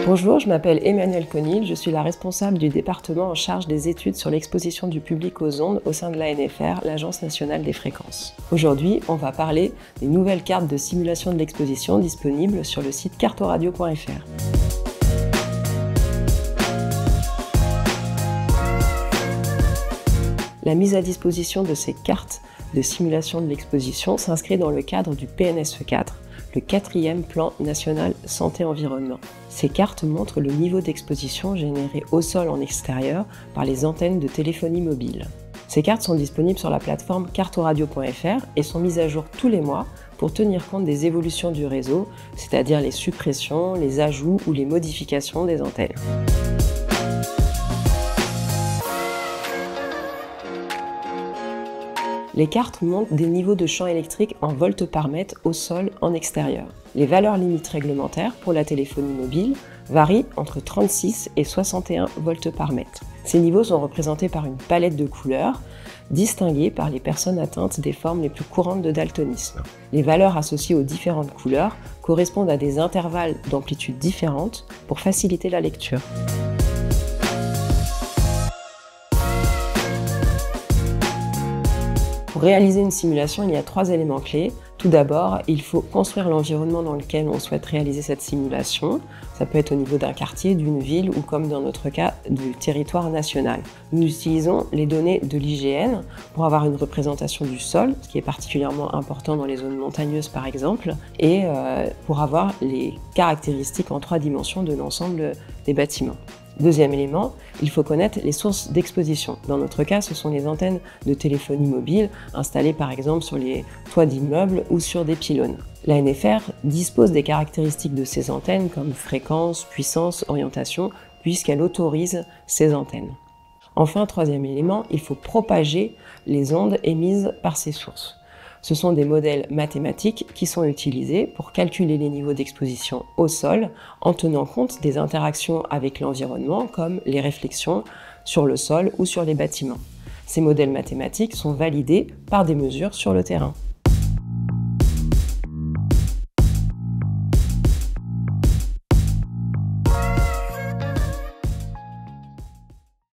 Bonjour, je m'appelle Emmanuelle Conil, je suis la responsable du département en charge des études sur l'exposition du public aux ondes au sein de l'ANFR, l'Agence nationale des fréquences. Aujourd'hui, on va parler des nouvelles cartes de simulation de l'exposition disponibles sur le site cartoradio.fr. La mise à disposition de ces cartes de simulation de l'exposition s'inscrit dans le cadre du PNSE4, le 4e plan national santé-environnement. Ces cartes montrent le niveau d'exposition généré au sol en extérieur par les antennes de téléphonie mobile. Ces cartes sont disponibles sur la plateforme cartoradio.fr et sont mises à jour tous les mois pour tenir compte des évolutions du réseau, c'est-à-dire les suppressions, les ajouts ou les modifications des antennes. Les cartes montrent des niveaux de champ électrique en volts par mètre au sol en extérieur. Les valeurs limites réglementaires pour la téléphonie mobile varient entre 36 et 61 volts par mètre. Ces niveaux sont représentés par une palette de couleurs distinguées par les personnes atteintes des formes les plus courantes de daltonisme. Les valeurs associées aux différentes couleurs correspondent à des intervalles d'amplitude différentes pour faciliter la lecture. Pour réaliser une simulation, il y a 3 éléments clés. Tout d'abord, il faut construire l'environnement dans lequel on souhaite réaliser cette simulation. Ça peut être au niveau d'un quartier, d'une ville ou comme dans notre cas, du territoire national. Nous utilisons les données de l'IGN pour avoir une représentation du sol, ce qui est particulièrement important dans les zones montagneuses par exemple, et pour avoir les caractéristiques en 3 dimensions de l'ensemble des bâtiments. Deuxième élément, il faut connaître les sources d'exposition. Dans notre cas, ce sont les antennes de téléphonie mobile installées par exemple sur les toits d'immeubles ou sur des pylônes. L'ANFR dispose des caractéristiques de ces antennes comme fréquence, puissance, orientation, puisqu'elle autorise ces antennes. Enfin, troisième élément, il faut propager les ondes émises par ces sources. Ce sont des modèles mathématiques qui sont utilisés pour calculer les niveaux d'exposition au sol en tenant compte des interactions avec l'environnement comme les réflexions sur le sol ou sur les bâtiments. Ces modèles mathématiques sont validés par des mesures sur le terrain.